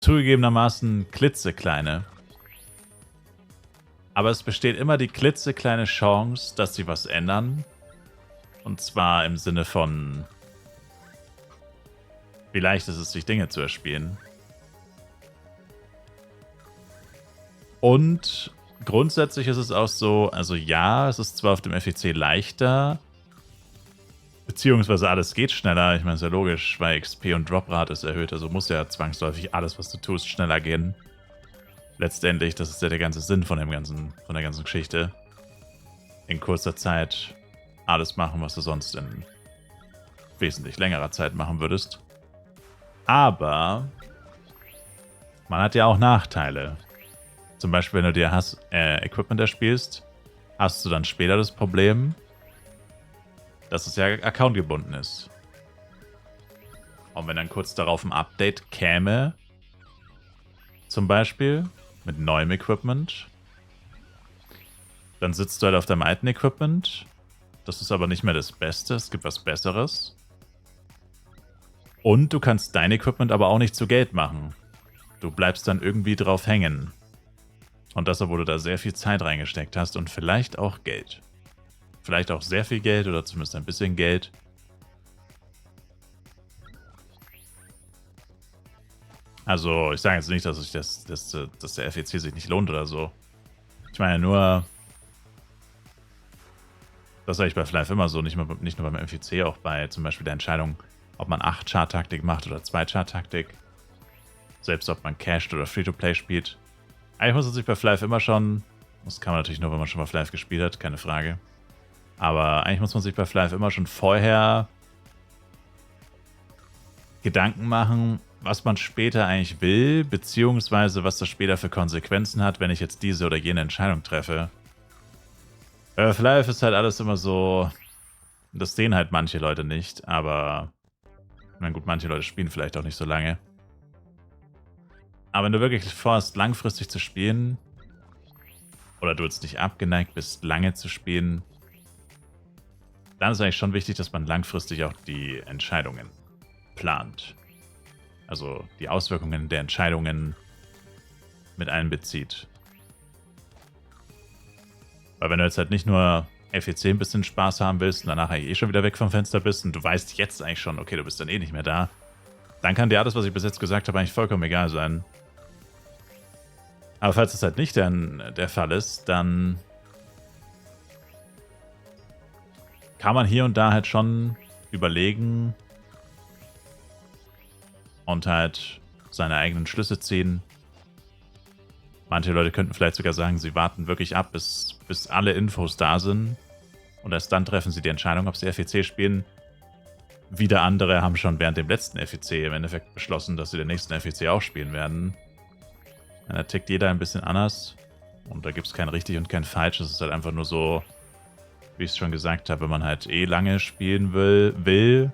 zugegebenermaßen klitzekleine. Aber es besteht immer die klitzekleine Chance, dass sie was ändern. Und zwar im Sinne von, wie leicht ist es, sich Dinge zu erspielen. Und grundsätzlich ist es auch so, also ja, es ist zwar auf dem FEC leichter, beziehungsweise alles geht schneller. Ich meine, ist ja logisch, weil XP und Droprate ist erhöht, also muss ja zwangsläufig alles, was du tust, schneller gehen. Letztendlich, das ist ja der ganze Sinn von der ganzen Geschichte. In kurzer Zeit alles machen, was du sonst in wesentlich längerer Zeit machen würdest. Aber man hat ja auch Nachteile. Zum Beispiel, wenn du dir Equipment erspielst, hast du dann später das Problem, dass es ja accountgebunden ist. Und wenn dann kurz darauf ein Update käme, zum Beispiel mit neuem Equipment, dann sitzt du halt auf deinem alten Equipment. Das ist aber nicht mehr das Beste, es gibt was Besseres. Und du kannst dein Equipment aber auch nicht zu Geld machen. Du bleibst dann irgendwie drauf hängen. Und das, obwohl du da sehr viel Zeit reingesteckt hast und vielleicht auch Geld. Vielleicht auch sehr viel Geld oder zumindest ein bisschen Geld. Also, ich sage jetzt nicht, dass der FEC sich nicht lohnt oder so. Ich meine nur, das sage ich bei Flive immer so, nicht nur beim FEC, auch bei zum Beispiel der Entscheidung, ob man 8-Chart-Taktik macht oder 2-Chart-Taktik. Selbst ob man Cached oder Free-to-Play spielt. Eigentlich muss man sich bei Flive immer schon, das kann man natürlich nur, wenn man schon mal Flive gespielt hat, keine Frage. Aber eigentlich muss man sich bei Flive immer schon vorher Gedanken machen, was man später eigentlich will, beziehungsweise was das später für Konsequenzen hat, wenn ich jetzt diese oder jene Entscheidung treffe. Flive ist halt alles immer so, das sehen halt manche Leute nicht, aber na gut, manche Leute spielen vielleicht auch nicht so lange. Aber wenn du wirklich vorhast, langfristig zu spielen, oder du jetzt nicht abgeneigt bist, lange zu spielen, dann ist eigentlich schon wichtig, dass man langfristig auch die Entscheidungen plant. Also die Auswirkungen der Entscheidungen mit einbezieht. Weil wenn du jetzt halt nicht nur FEC ein bisschen Spaß haben willst und danach eigentlich schon wieder weg vom Fenster bist und du weißt jetzt eigentlich schon, okay, du bist dann eh nicht mehr da, dann kann dir alles, was ich bis jetzt gesagt habe, eigentlich vollkommen egal sein. Aber falls das halt nicht der Fall ist, dann kann man hier und da halt schon überlegen und halt seine eigenen Schlüsse ziehen. Manche Leute könnten vielleicht sogar sagen, sie warten wirklich ab, bis alle Infos da sind und erst dann treffen sie die Entscheidung, ob sie FEC spielen. Wieder andere haben schon während dem letzten FEC im Endeffekt beschlossen, dass sie den nächsten FEC auch spielen werden. Da tickt jeder ein bisschen anders und da gibt es kein richtig und kein falsch. Es ist halt einfach nur so, wie ich es schon gesagt habe, wenn man halt eh lange spielen will,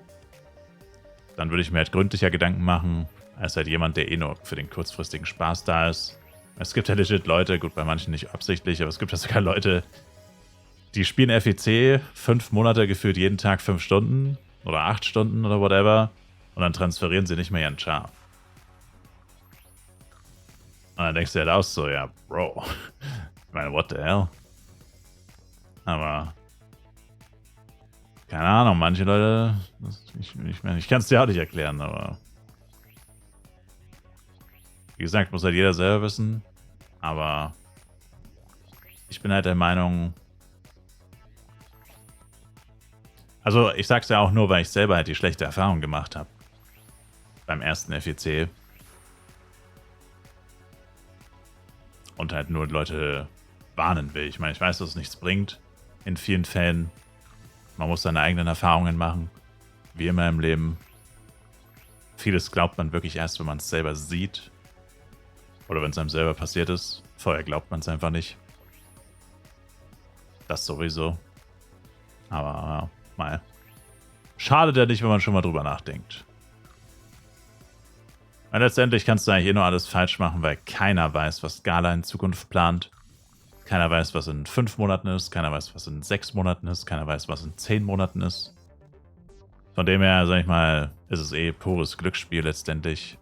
dann würde ich mir halt gründlicher Gedanken machen, als halt jemand, der eh nur für den kurzfristigen Spaß da ist. Es gibt ja legit Leute, gut, bei manchen nicht absichtlich, aber es gibt ja sogar Leute, die spielen FEC 5 Monate gefühlt jeden Tag 5 Stunden oder 8 Stunden oder whatever und dann transferieren sie nicht mehr ihren Char. Und dann denkst du halt auch so, ja, Bro. Ich meine, what the hell? Aber keine Ahnung, manche Leute, ich kann es dir auch nicht erklären, aber wie gesagt, muss halt jeder selber wissen. Aber ich bin halt der Meinung, also ich sag's ja auch nur, weil ich selber halt die schlechte Erfahrung gemacht habe. Beim ersten FEC. Und halt nur Leute warnen will. Ich meine, ich weiß, dass es nichts bringt. In vielen Fällen. Man muss seine eigenen Erfahrungen machen. Wie immer im Leben. Vieles glaubt man wirklich erst, wenn man es selber sieht. Oder wenn es einem selber passiert ist. Vorher glaubt man es einfach nicht. Das sowieso. Aber mal. Schadet ja nicht, wenn man schon mal drüber nachdenkt. Und letztendlich kannst du eigentlich eh nur alles falsch machen, weil keiner weiß, was Gala in Zukunft plant. Keiner weiß, was in 5 Monaten ist. Keiner weiß, was in 6 Monaten ist. Keiner weiß, was in 10 Monaten ist. Von dem her, sag ich mal, ist es eh pures Glücksspiel letztendlich.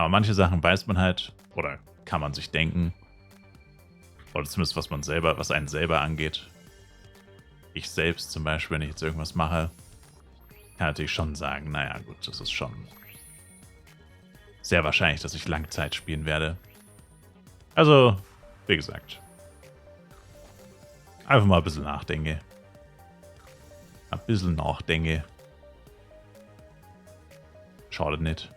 Aber manche Sachen weiß man halt, oder kann man sich denken. Oder zumindest was einen selber angeht. Ich selbst zum Beispiel, wenn ich jetzt irgendwas mache, kann natürlich schon sagen, naja gut, das ist schon sehr wahrscheinlich, dass ich Langzeit spielen werde. Also, wie gesagt, einfach mal ein bisschen nachdenke. Ein bisschen nachdenke. Schadet nicht.